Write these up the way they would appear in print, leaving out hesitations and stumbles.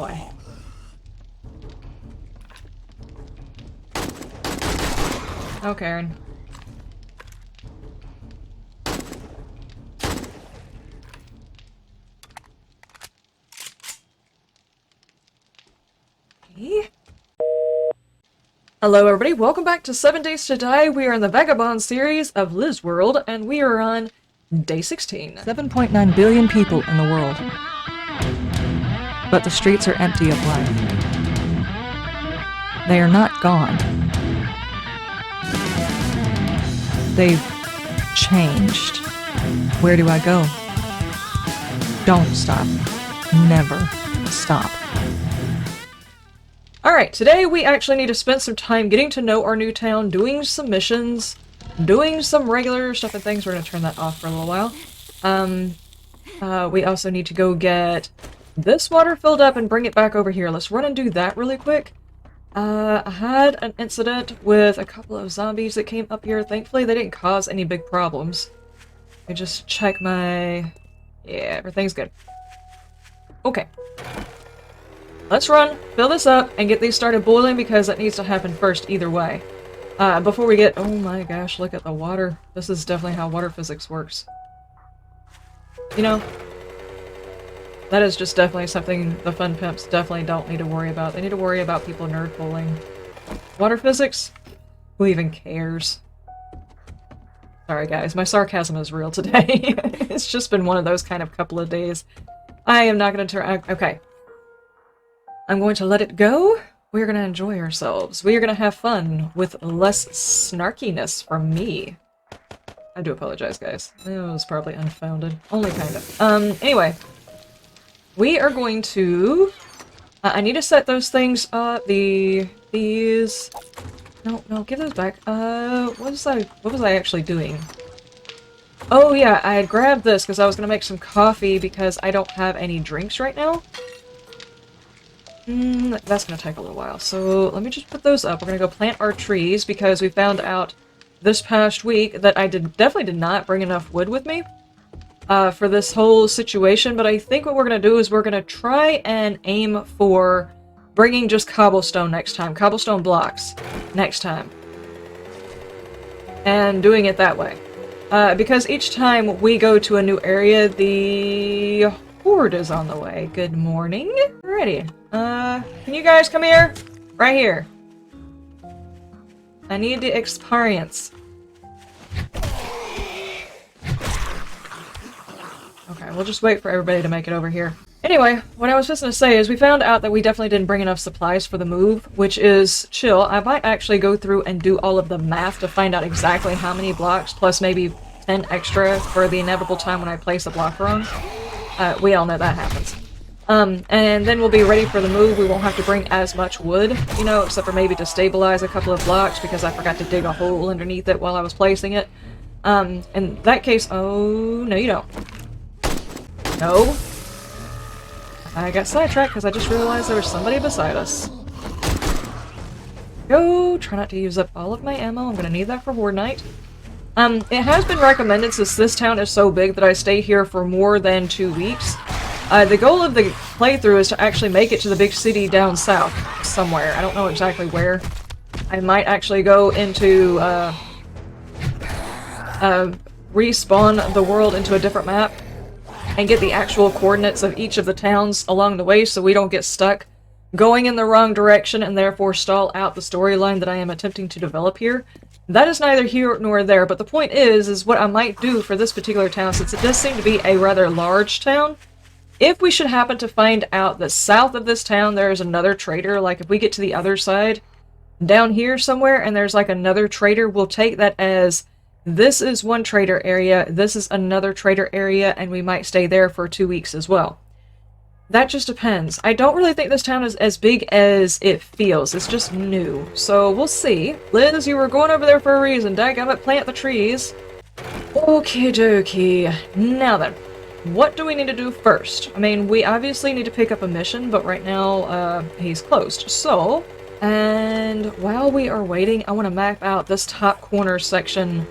boy. Oh, Karen. Okay. Hello everybody, welcome back to 7 Days to Die. We are in the Vagabond series of Liz World, and we are on day 16. 7.9 billion people in the world. But the streets are empty of life. They are not gone. They've changed. Where do I go? Don't stop. Never stop. Alright, today we actually need to spend some time getting to know our new town, doing some missions, doing some regular stuff and things. We're going to turn that off for a little while. We also need to go get this water filled up and bring it back over here. Let's run and do that really quick. I had an incident with a couple of zombies that came up here. Thankfully, they didn't cause any big problems. I just check my... Yeah, everything's good. Okay. Let's run, fill this up, and get these started boiling because that needs to happen first either way. Before we get... Oh my gosh, look at the water. This is definitely how water physics works. You know, that is just definitely something the fun pimps definitely don't need to worry about. They need to worry about people nerd pulling. Water physics? Who even cares? Sorry guys, my sarcasm is real today. It's just been one of those kind of couple of days. I am not going to turn... Okay. I'm going to let it go. We're going to enjoy ourselves. We are going to have fun with less snarkiness from me. I do apologize, guys. It was probably unfounded. Only kind of. Anyway. We are going to... I need to set those things up. These... No, give those back. What was I actually doing? Oh yeah, I had grabbed this because I was going to make some coffee because I don't have any drinks right now. That's going to take a little while. So let me just put those up. We're going to go plant our trees because we found out this past week that I definitely did not bring enough wood with me for this whole situation. But I think what we're going to do is we're going to try and aim for bringing just cobblestone next time. Cobblestone blocks next time. And doing it that way. Because each time we go to a new area, the horde is on the way. Good morning. Alrighty. Can you guys come here? Right here. I need the experience. Okay, we'll just wait for everybody to make it over here. Anyway, what I was just going to say is we found out that we definitely didn't bring enough supplies for the move, which is chill. I might actually go through and do all of the math to find out exactly how many blocks, plus maybe 10 extra for the inevitable time when I place a block wrong. We all know that happens. And then we'll be ready for the move. We won't have to bring as much wood, you know, except for maybe to stabilize a couple of blocks because I forgot to dig a hole underneath it while I was placing it. In that case, oh, no you don't. No. I got sidetracked because I just realized there was somebody beside us. Go! Try not to use up all of my ammo. I'm gonna need that for Horde Night. It has been recommended since this town is so big that I stay here for more than 2 weeks. The goal of the playthrough is to actually make it to the big city down south somewhere. I don't know exactly where. I might actually go into, respawn the world into a different map and get the actual coordinates of each of the towns along the way so we don't get stuck going in the wrong direction and therefore stall out the storyline that I am attempting to develop here. That is neither here nor there, but the point is what I might do for this particular town, since it does seem to be a rather large town. If we should happen to find out that south of this town there is another trader, like if we get to the other side, down here somewhere, and there's like another trader, we'll take that as this is one trader area, this is another trader area, and we might stay there for 2 weeks as well. That just depends. I don't really think this town is as big as it feels. It's just new. So we'll see. Liz, you were going over there for a reason. Dadgummit, plant the trees. Okie dokie. Now then. What do we need to do first? I mean, we obviously need to pick up a mission, but right now, he's closed. So, and while we are waiting, I want to map out this top corner section.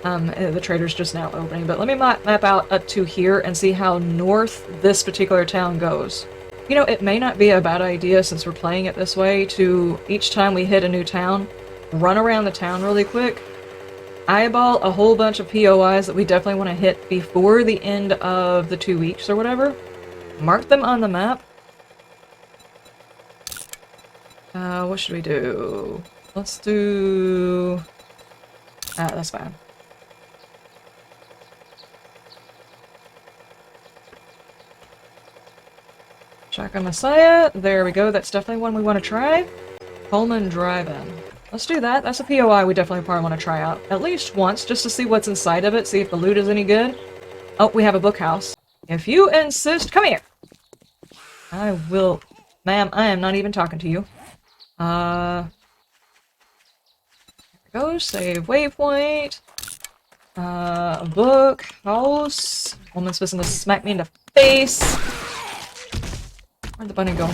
The trader's just now opening, but let me map out up to here and see how north this particular town goes. You know, it may not be a bad idea since we're playing it this way to, each time we hit a new town, run around the town really quick, eyeball a whole bunch of POIs that we definitely want to hit before the end of the 2 weeks or whatever, mark them on the map. What should we do? Let's do... that's fine. Shotgun Messiah. There we go. That's definitely one we want to try. Pullman Drive-In. Let's do that. That's a POI we definitely probably want to try out. At least once, just to see what's inside of it, see if the loot is any good. Oh, we have a bookhouse. If you insist... Come here! I will... Ma'am, I am not even talking to you. There we go. Save waypoint. A book. House. Woman's supposed to smack me in the face. Where'd the bunny go?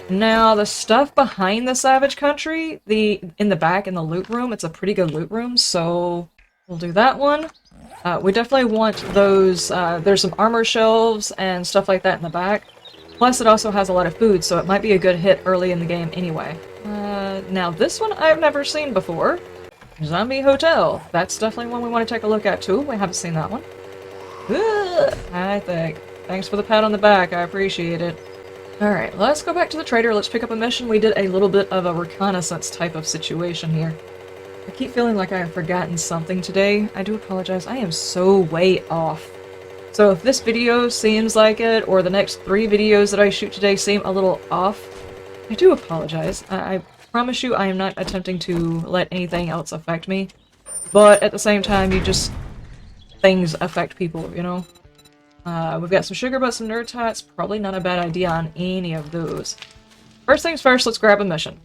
Now, the stuff behind the Savage Country, in the back, in the loot room, it's a pretty good loot room, so we'll do that one. We definitely want those, there's some armor shelves and stuff like that in the back. Plus, it also has a lot of food, so it might be a good hit early in the game anyway. Now, this one I've never seen before. Zombie Hotel. That's definitely one we want to take a look at, too. We haven't seen that one. I think. Thanks for the pat on the back, I appreciate it. Alright, let's go back to the trader, let's pick up a mission. We did a little bit of a reconnaissance type of situation here. I keep feeling like I have forgotten something today. I do apologize, I am so way off. So if this video seems like it, or the next 3 videos that I shoot today seem a little off, I do apologize. I promise you I am not attempting to let anything else affect me. But at the same time, things affect people, you know? We've got some sugar butts and nerd tots. Probably not a bad idea on any of those. First things first, let's grab a mission.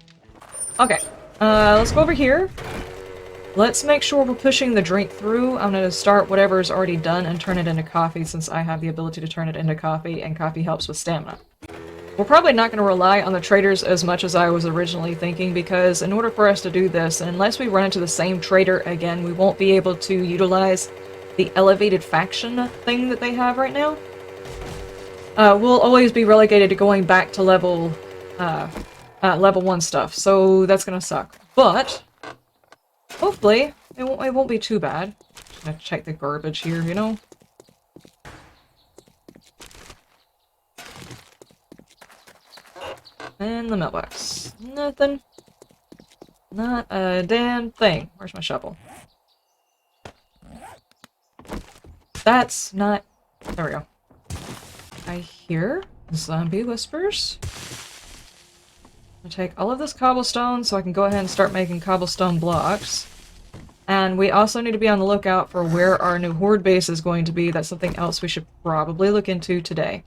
Okay, let's go over here. Let's make sure we're pushing the drink through. I'm going to start whatever's already done and turn it into coffee since I have the ability to turn it into coffee, and coffee helps with stamina. We're probably not going to rely on the traders as much as I was originally thinking, because in order for us to do this, unless we run into the same trader again, we won't be able to utilize the elevated faction thing that they have right now. We'll always be relegated to going back to level 1 stuff, so that's gonna suck. But hopefully it won't be too bad. Just gonna check the garbage here, you know. And the mailbox. Nothing. Not a damn thing. Where's my shovel? That's not... There we go. I hear zombie whispers. I'll take all of this cobblestone so I can go ahead and start making cobblestone blocks. And we also need to be on the lookout for where our new horde base is going to be. That's something else we should probably look into today.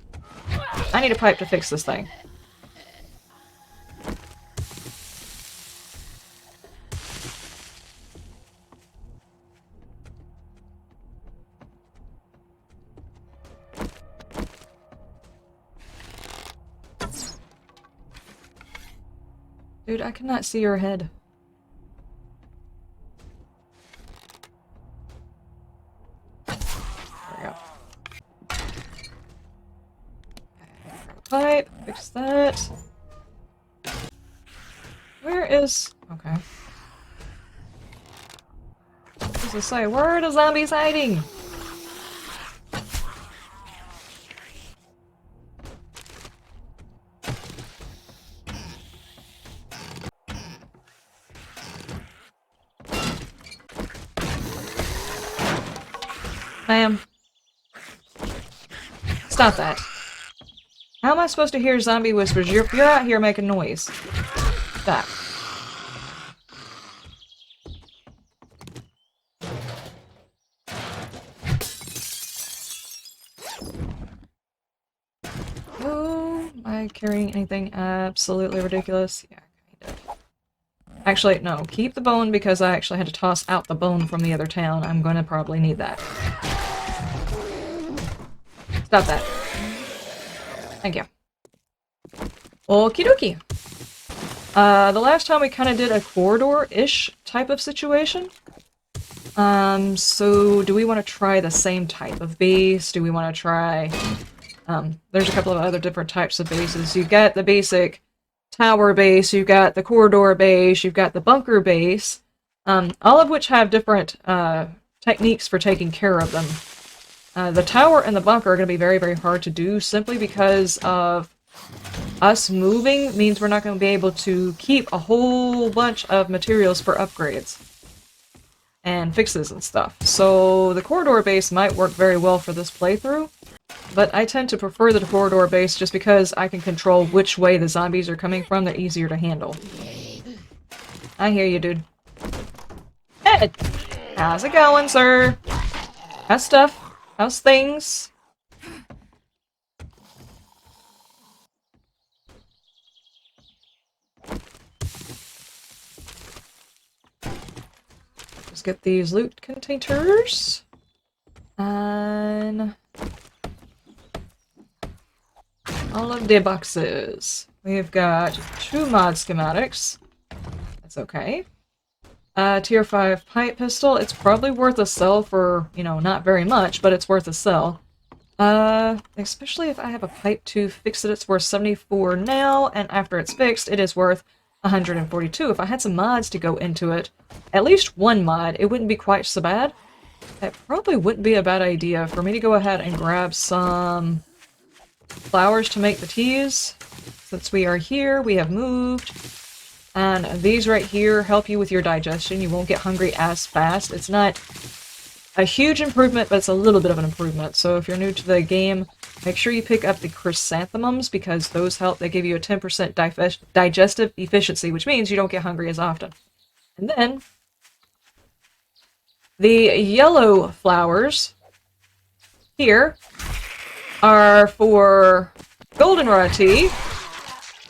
I need a pipe to fix this thing. Dude, I cannot see your head. There we go. Pipe, fix that. Where is... Okay. What does it say? Where are the zombies hiding? Ma'am. Stop that. How am I supposed to hear zombie whispers? You're out here making noise. Stop. Oh, am I carrying anything absolutely ridiculous? Yeah, kind of. Actually, no. Keep the bone because I actually had to toss out the bone from the other town. I'm gonna probably need that. Stop that. Thank you. Okie dokie. The last time we kind of did a corridor-ish type of situation. So do we want to try the same type of base? Do we want to try There's a couple of other different types of bases. You've got the basic tower base, you've got the corridor base, you've got the bunker base, all of which have different techniques for taking care of them. The tower and the bunker are going to be very, very hard to do simply because of us moving means we're not going to be able to keep a whole bunch of materials for upgrades and fixes and stuff. So the corridor base might work very well for this playthrough, but I tend to prefer the corridor base just because I can control which way the zombies are coming from. They're easier to handle. I hear you, dude. Ed! How's it going, sir? How's stuff? How's things? Let's get these loot containers. And all of the boxes. We've got 2 mod schematics. That's okay. Tier 5 pipe pistol. It's probably worth a sell for, you know, not very much, but it's worth a sell. Especially if I have a pipe to fix it, it's worth 74 now, and after it's fixed, it is worth 142. If I had some mods to go into it, at least one mod, it wouldn't be quite so bad. It probably wouldn't be a bad idea for me to go ahead and grab some flowers to make the teas. Since we are here, we have moved. And these right here help you with your digestion. You won't get hungry as fast. It's not a huge improvement, but it's a little bit of an improvement. So if you're new to the game, make sure you pick up the chrysanthemums because those help. They give you a 10% digestive efficiency, which means you don't get hungry as often. And then the yellow flowers here are for goldenrod tea.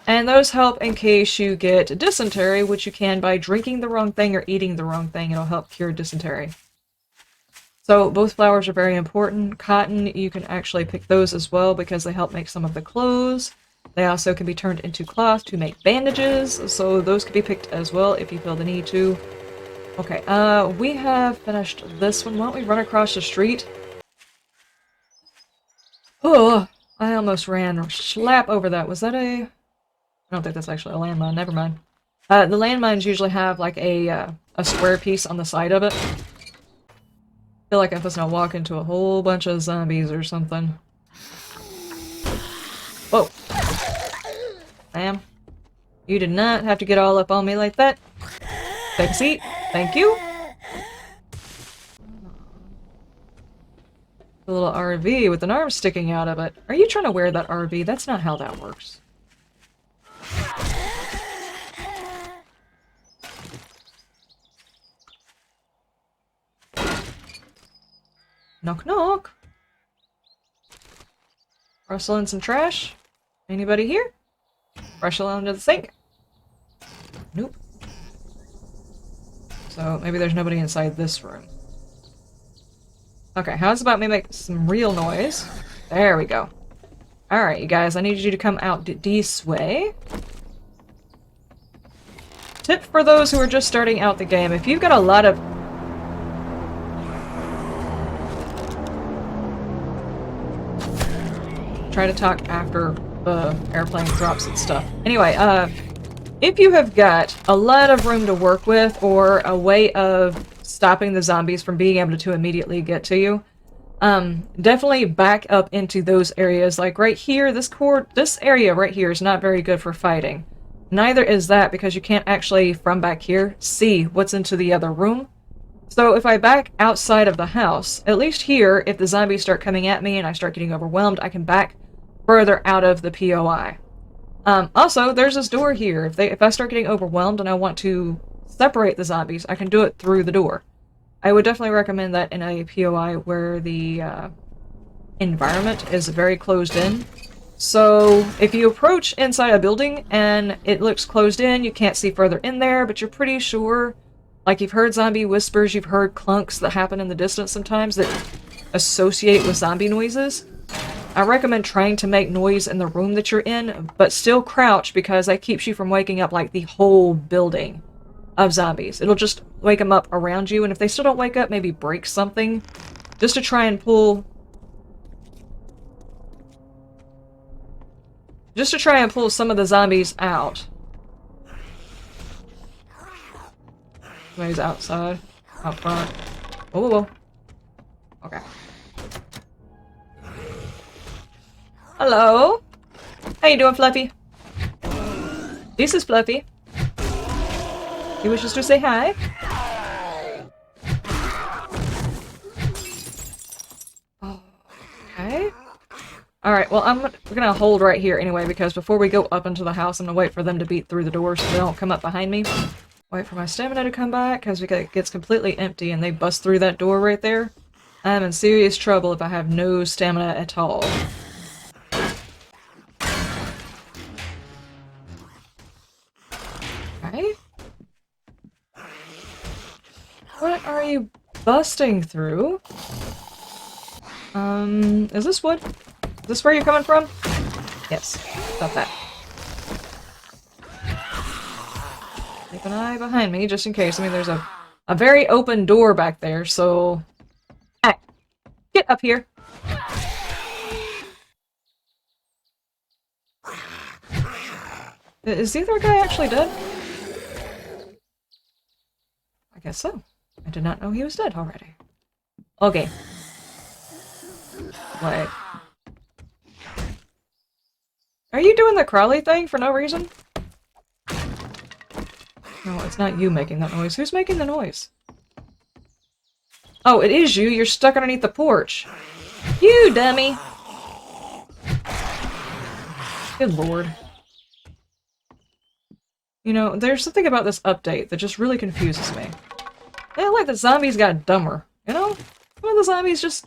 And those help in case you get dysentery, which you can by drinking the wrong thing or eating the wrong thing. It'll help cure dysentery. So both flowers are very important. Cotton, you can actually pick those as well because they help make some of the clothes. They also can be turned into cloth to make bandages, so those can be picked as well if you feel the need to. Okay, we have finished this one. Why don't we run across the street? Oh, I almost ran slap over that. Was that a... I don't think that's actually a landmine. Never mind. The landmines usually have like a square piece on the side of it. I feel like I'm just gonna walk into a whole bunch of zombies or something. Whoa. Ma'am. You did not have to get all up on me like that. Take a seat. Thank you. A little RV with an arm sticking out of it. Are you trying to wear that RV? That's not how that works. Knock knock. Rustle in some trash. Anybody here? Rustle under the sink. Nope. So maybe there's nobody inside this room. Okay, how's about me make some real noise? There we go. Alright, you guys, I need you to come out this way. Tip for those who are just starting out the game, if you've got a lot of... Try to talk after the airplane drops and stuff. Anyway, if you have got a lot of room to work with, or a way of stopping the zombies from being able to immediately get to you, definitely back up into those areas. Like right here, this area right here is not very good for fighting. Neither is that because you can't actually, from back here, see what's into the other room. So if I back outside of the house, at least here, if the zombies start coming at me and I start getting overwhelmed, I can back further out of the POI. Also, there's this door here. If I start getting overwhelmed and I want to separate the zombies, I can do it through the door. I would definitely recommend that in a POI where the environment is very closed in. So if you approach inside a building and it looks closed in, you can't see further in there, but you're pretty sure, like you've heard zombie whispers, you've heard clunks that happen in the distance sometimes that associate with zombie noises. I recommend trying to make noise in the room that you're in, but still crouch because that keeps you from waking up like the whole building of zombies. It'll just wake them up around you, and if they still don't wake up, maybe break something just to try and pull just to try and pull some of the zombies out. Somebody's outside, out front. Whoa, whoa, whoa. Okay. Hello? How you doing, Fluffy? This is Fluffy. He wishes to say hi. Okay. Alright, well, we're gonna hold right here anyway, because before we go up into the house, I'm gonna wait for them to beat through the door so they don't come up behind me. Wait for my stamina to come back, because it gets completely empty and they bust through that door right there. I'm in serious trouble if I have no stamina at all. Okay. What are you busting through? Is this wood? Is this where you're coming from? Yes, got that. Keep an eye behind me, just in case. I mean, there's a very open door back there, so... Hey, get up here! Is the other guy actually dead? I guess so. I did not know he was dead already. Okay. Wait. Are you doing the crawly thing for no reason? No, it's not you making that noise. Who's making the noise? Oh, it is you. You're stuck underneath the porch. You dummy! Good lord. You know, there's something about this update that just really confuses me. I like the zombies got dumber, you know? Some of the zombies just...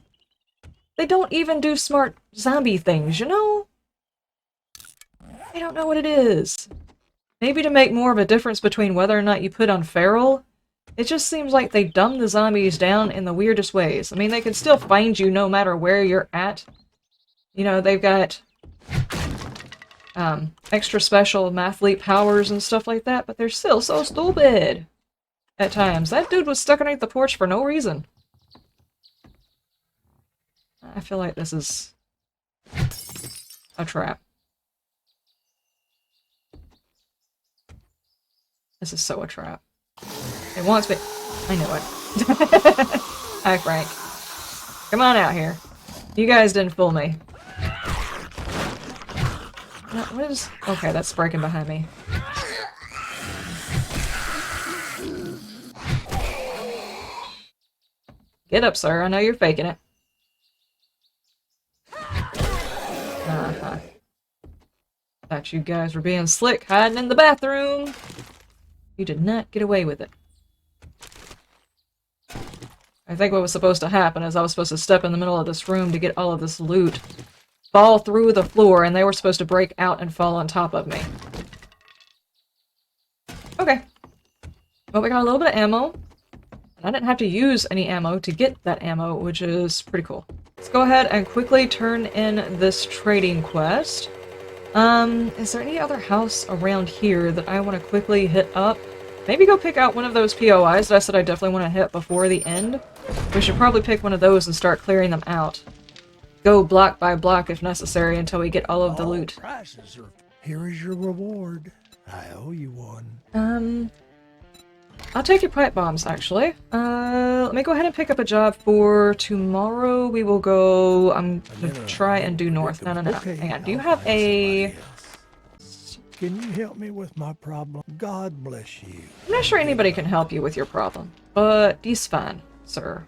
They don't even do smart zombie things, you know? They don't know what it is. Maybe to make more of a difference between whether or not you put on feral, it just seems like they dumb the zombies down in the weirdest ways. I mean, they can still find you no matter where you're at. You know, they've got extra special mathlete powers and stuff like that, but they're still so stupid at times. That dude was stuck underneath the porch for no reason. I feel like this is a trap. This is so a trap. It wants me. I knew it. Hi, Frank. Come on out here. You guys didn't fool me. What is... Okay, that's breaking behind me. Get up, sir. I know you're faking it. Uh-huh. Thought you guys were being slick, hiding in the bathroom. You did not get away with it. I think what was supposed to happen is I was supposed to step in the middle of this room to get all of this loot, fall through the floor, and they were supposed to break out and fall on top of me. Okay. Well, we got a little bit of ammo. I didn't have to use any ammo to get that ammo, which is pretty cool. Let's go ahead and quickly turn in this trading quest. Is there any other house around here that I want to quickly hit up? Maybe go pick out one of those POIs that I said I definitely want to hit before the end. We should probably pick one of those and start clearing them out. Go block by block if necessary until we get all of the loot. Here is your reward. I owe you one. I'll take your pipe bombs, actually. Let me go ahead and pick up a job for tomorrow. We will go... I'm gonna try and do north. No. Hang on. Do you have a... Can you help me with my problem? God bless you. I'm not sure anybody can help you with your problem, but he's fine, sir.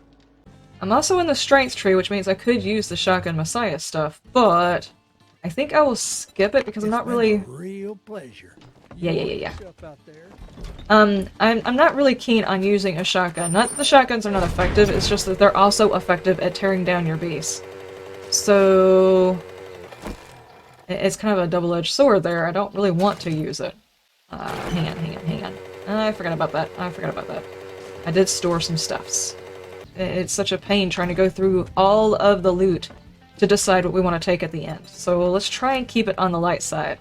I'm also in the strength tree, which means I could use the shotgun messiah stuff, but I think I will skip it because I'm not really... It's been a real pleasure. Yeah. I'm not really keen on using a shotgun. Not that the shotguns are not effective, it's just that they're also effective at tearing down your base. So... it's kind of a double-edged sword there. I don't really want to use it. Hang on. I forgot about that. I did store some stuffs. It's such a pain trying to go through all of the loot to decide what we want to take at the end. So let's try and keep it on the light side.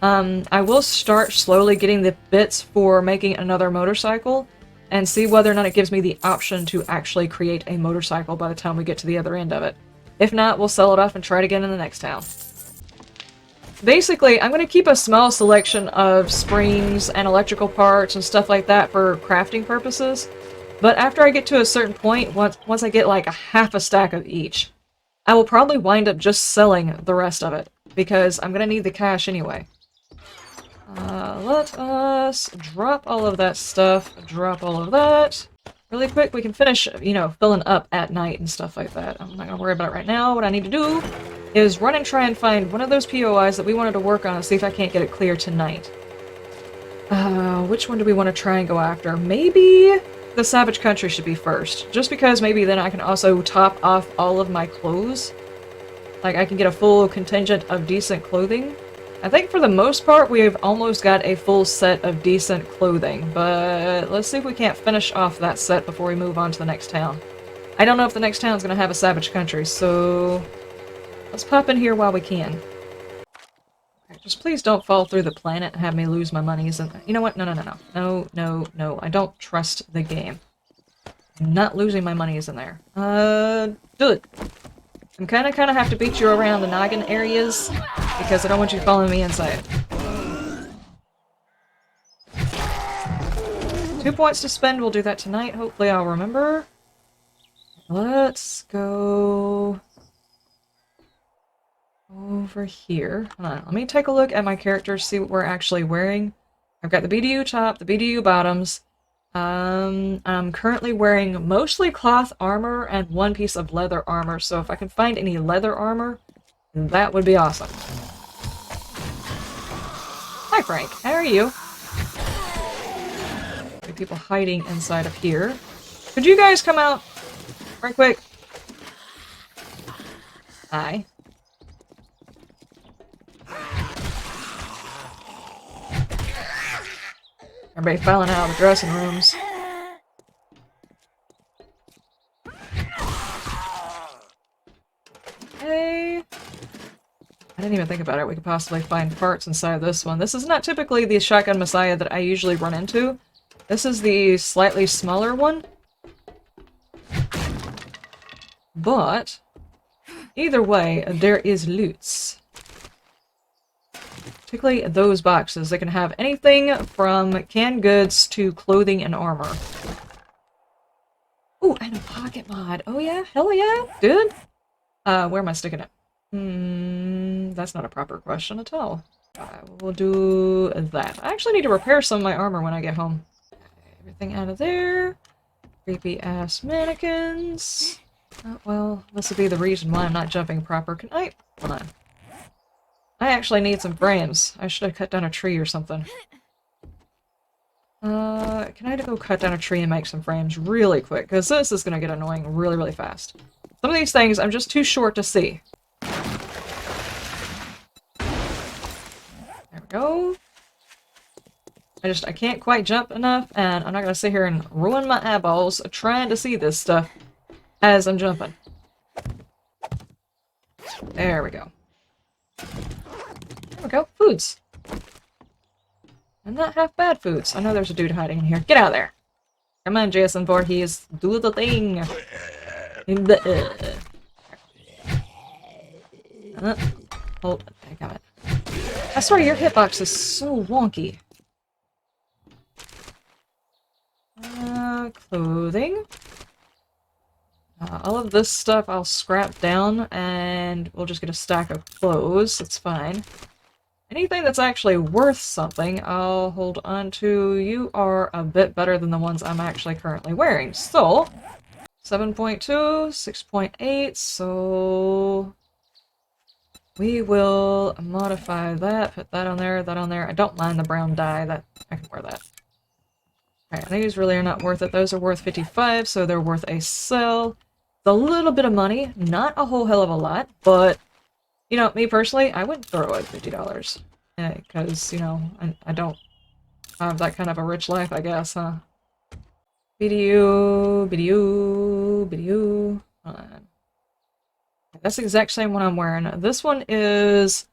I will start slowly getting the bits for making another motorcycle and see whether or not it gives me the option to actually create a motorcycle by the time we get to the other end of it. If not, we'll sell it off and try it again in the next town. basically, I'm going to keep a small selection of springs and electrical parts and stuff like that for crafting purposes. But after I get to a certain point, once I get like a half a stack of each, I will probably wind up just selling the rest of it, because I'm going to need the cash anyway. Let us drop all of that stuff, drop all of that. Really quick, we can finish, you know, filling up at night and stuff like that. I'm not going to worry about it right now. What I need to do is run and try and find one of those POIs that we wanted to work on and see if I can't get it clear tonight. Which one do we want to try and go after? Maybe the Savage Country should be first, just because maybe then I can also top off all of my clothes. Like, I can get a full contingent of decent clothing. I think for the most part, we've almost got a full set of decent clothing, but let's see if we can't finish off that set before we move on to the next town. I don't know if the next town's gonna have a Savage Country, so let's pop in here while we can. Okay, just please don't fall through the planet and have me lose my monies. And you know what? No. I don't trust the game. I'm not losing my monies in there. Do it. I'm kinda have to beat you around the noggin areas, because I don't want you following me inside. 2 points to spend, we'll do that tonight. Hopefully I'll remember. Let's go over here. Hold on, let me take a look at my characters, see what we're actually wearing. I've got the BDU top, the BDU bottoms. I'm currently wearing mostly cloth armor and one piece of leather armor, so if I can find any leather armor, that would be awesome. Hi Frank, how are you? People hiding inside of here. Could you guys come out right quick? Hi. Everybody filing out of the dressing rooms. Okay. I didn't even think about it. We could possibly find parts inside this one. This is not typically the Shotgun Messiah that I usually run into. This is the slightly smaller one. But either way, there is loots. Particularly those boxes. They can have anything from canned goods to clothing and armor. Ooh, and a pocket mod. Oh yeah? Hell yeah, dude. Where am I sticking it? That's not a proper question at all. We'll do that. I actually need to repair some of my armor when I get home. Everything out of there. Creepy ass mannequins. Oh, well, this will be the reason why I'm not jumping proper. Can I? Hold on. I actually need some frames. I should have cut down a tree or something. Can I go cut down a tree and make some frames really quick? Because this is going to get annoying really, really fast. Some of these things I'm just too short to see. There we go. I can't quite jump enough, and I'm not going to sit here and ruin my eyeballs trying to see this stuff as I'm jumping. There we go. There we go. Foods. And not half bad foods. I know there's a dude hiding in here. Get out of there. Come on, Jason Voorhees. Do the thing. Hold it. I got it. I swear your hitbox is so wonky. Clothing. All of this stuff I'll scrap down, and we'll just get a stack of clothes. That's fine. Anything that's actually worth something, I'll hold on to. You are a bit better than the ones I'm actually currently wearing. So, 7.2, 6.8, so we will modify that, put that on there, that on there. I don't mind the brown dye, that I can wear that. Alright, these really are not worth it. Those are worth 55, so they're worth a sell. It's a little bit of money, not a whole hell of a lot, but, you know, me personally, I wouldn't throw away $50. Because, you know, I don't have that kind of a rich life, I guess, huh? BDU. That's the exact same one I'm wearing. This one is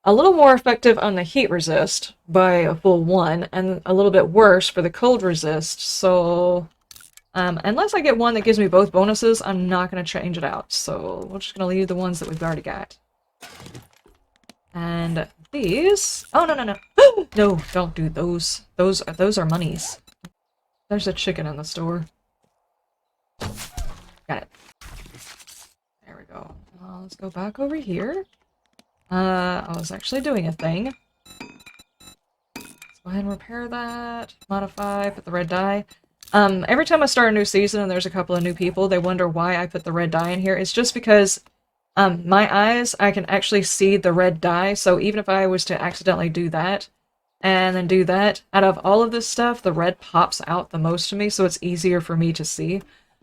a little more effective on the heat resist by a full 1, and a little bit worse for the cold resist, so unless I get one that gives me both bonuses, I'm not going to change it out, so we're just going to leave the ones that we've already got. And these... Oh, no, no, no. No, don't do those. Those are monies. There's a chicken in the store. Got it. There we go. Let's go back over here. I was actually doing a thing. Let's go ahead and repair that. Modify, put the red dye. Every time I start a new season and there's a couple of new people, they wonder why I put the red dye in here. It's just because my eyes, I can actually see the red dye, so even if I was to accidentally do that, and then do that, out of all of this stuff, the red pops out the most to me, so it's easier for me to see.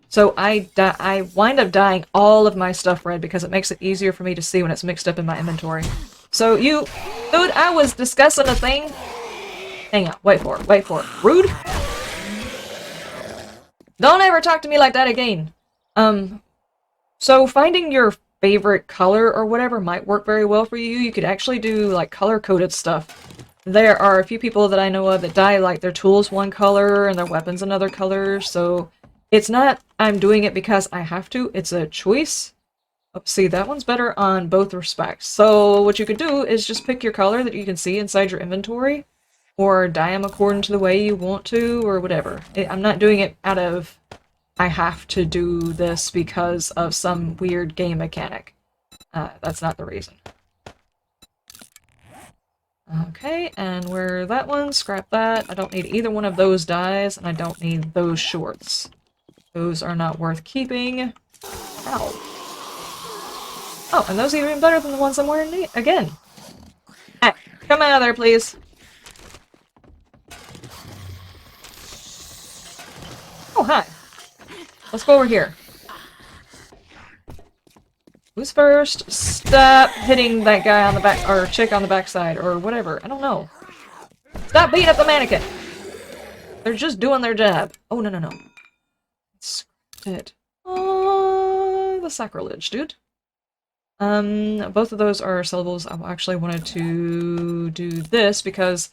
So I wind up dyeing all of my stuff red because it makes it easier for me to see when it's mixed up in my inventory. So you... Dude, I was discussing a thing. Hang on, wait for it. Rude? Don't ever talk to me like that again. So finding your favorite color or whatever might work very well for you. You could actually do, like, color-coded stuff. There are a few people that I know of that dye, like, their tools one color and their weapons another color, so it's not I'm doing it because I have to, it's a choice. Oh, see, that one's better on both respects. So what you could do is just pick your color that you can see inside your inventory, or dye them according to the way you want to, or whatever. I'm not doing it out of I have to do this because of some weird game mechanic. That's not the reason. Okay, and where that one, scrap that. I don't need either one of those dyes, and I don't need those shorts. Those are not worth keeping. Ow. Oh, and those are even better than the ones I'm wearing again. Hey, come out of there, please. Oh, hi. Let's go over here. Who's first? Stop hitting that guy on the back, or chick on the backside, or whatever. I don't know. Stop beating up the mannequin! They're just doing their job. Oh, no, no, no. Scrapped it. Oh, the sacrilege, dude. Both of those are syllables. I actually wanted to do this because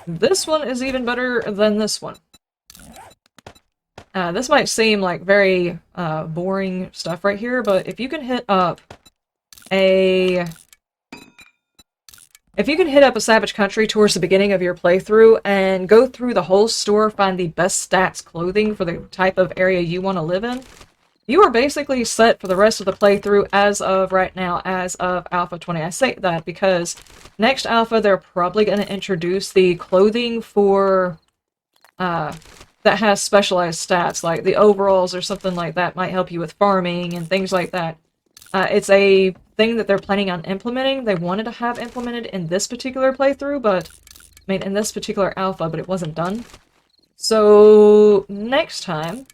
this one is even better than this one. This might seem like very boring stuff right here, but if you can hit up a savage country towards the beginning of your playthrough and go through the whole store, find the best stats clothing for the type of area you want to live in, you are basically set for the rest of the playthrough as of right now, as of Alpha 20. I say that because next Alpha they're probably going to introduce the clothing for that has specialized stats, like the overalls or something like that might help you with farming and things like that. It's a thing that they're planning on implementing. They wanted to have implemented in this particular playthrough, but, I mean, in this particular alpha, but it wasn't done. So, next time,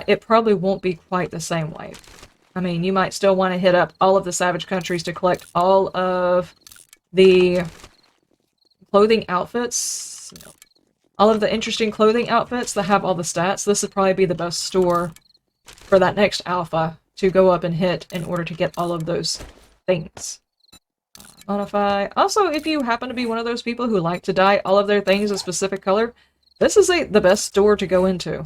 it probably won't be quite the same way. I mean, you might still want to hit up all of the savage countries to collect all of the clothing outfits, all of the interesting clothing outfits that have all the stats. This would probably be the best store for that next alpha to go up and hit in order to get all of those things. Modify. Also, if you happen to be one of those people who like to dye all of their things a specific color, this is the best store to go into.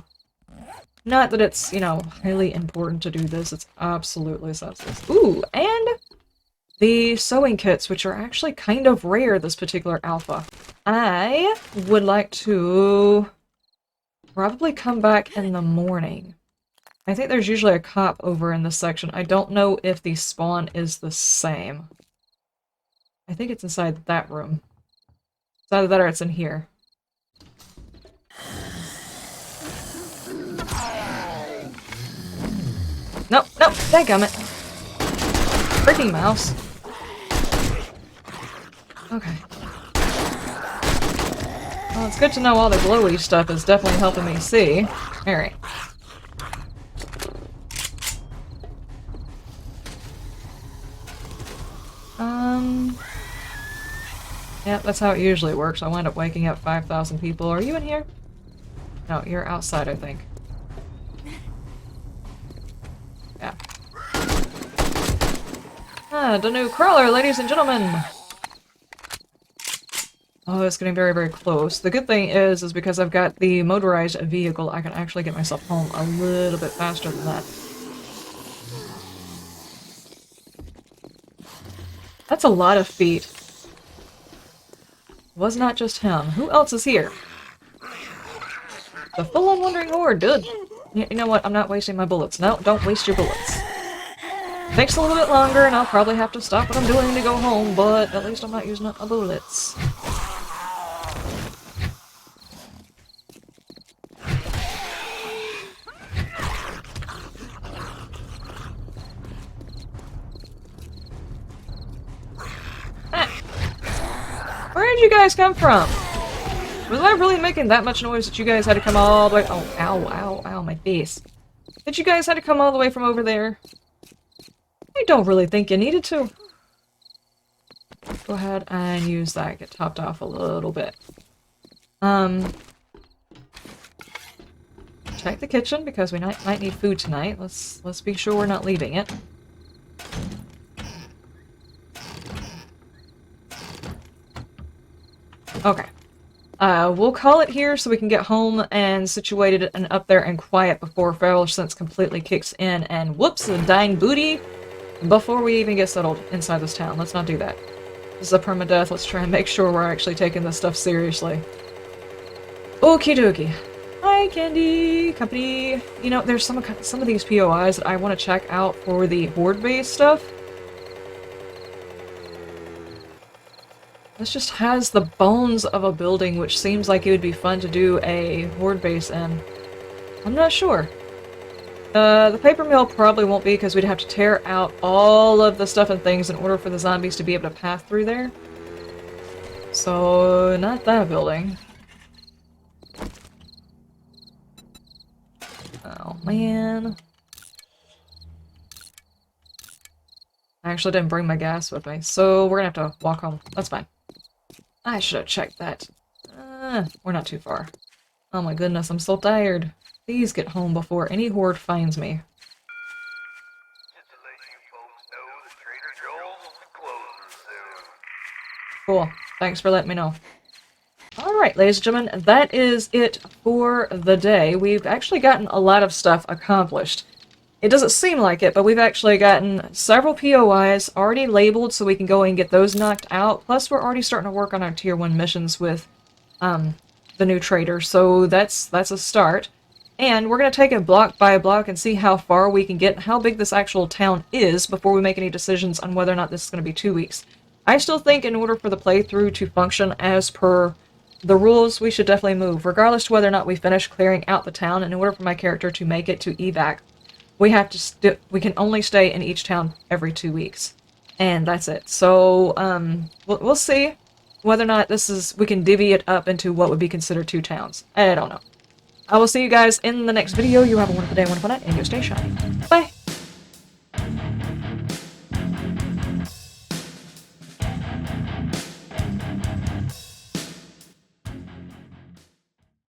Not that it's, you know, highly important to do this. It's absolutely senseless. Ooh, and the sewing kits, which are actually kind of rare this particular alpha. I would like to probably come back in the morning. I think there's usually a cop over in this section. I don't know if the spawn is the same. I think it's inside that room. It's either that or it's in here. Nope, nope, dadgummit. Freaking mouse. Okay. Well, it's good to know all the glowy stuff is definitely helping me see. Alright. Yeah, that's how it usually works. I wind up waking up 5,000 people. Are you in here? No, you're outside, I think. Yeah. Ah, the new crawler, ladies and gentlemen! Oh, it's getting very, very close. The good thing is because I've got the motorized vehicle, I can actually get myself home a little bit faster than that. That's a lot of feet. Was not just him. Who else is here? The full-on wandering horde, dude. You know what? I'm not wasting my bullets. No, don't waste your bullets. Takes a little bit longer, and I'll probably have to stop what I'm doing to go home, but at least I'm not using up my bullets. Where did you guys come from? Was I really making that much noise that you guys had to come all the way— oh, ow, ow, ow, my face. That you guys had to come all the way from over there? I don't really think you needed to. Go ahead and use that. Get topped off a little bit. Check the kitchen because we might need food tonight. Let's be sure we're not leaving it. Okay. We'll call it here so we can get home and situated and up there and quiet before Feral Sense completely kicks in and whoops, a dying booty before we even get settled inside this town. Let's not do that. This is a permadeath. Let's try and make sure we're actually taking this stuff seriously. Okie dokie. Hi, Candy Company. You know, there's some of these POIs that I want to check out for the horde-based stuff. This just has the bones of a building, which seems like it would be fun to do a horde base in. I'm not sure. The paper mill probably won't be because we'd have to tear out all of the stuff and things in order for the zombies to be able to pass through there. So, not that building. Oh, man. I actually didn't bring my gas with me, so we're gonna have to walk home. That's fine. I should have checked that. We're not too far. Oh my goodness, I'm so tired. Please get home before any horde finds me. Just to let you folks know that Trader Joel's closing soon. Cool. Thanks for letting me know. Alright, ladies and gentlemen, that is it for the day. We've actually gotten a lot of stuff accomplished. It doesn't seem like it, but we've actually gotten several POIs already labeled so we can go and get those knocked out. Plus, we're already starting to work on our Tier 1 missions with the new trader, so that's a start. And we're going to take it block by block and see how far we can get, how big this actual town is before we make any decisions on whether or not this is going to be 2 weeks. I still think in order for the playthrough to function as per the rules, we should definitely move, regardless of whether or not we finish clearing out the town. In order for my character to make it to evac, we have to we can only stay in each town every 2 weeks, and that's it. So we'll see whether or not we can divvy it up into what would be considered 2 towns. I don't know. I will see you guys in the next video. You have a wonderful day, wonderful night, and you stay shiny. Bye.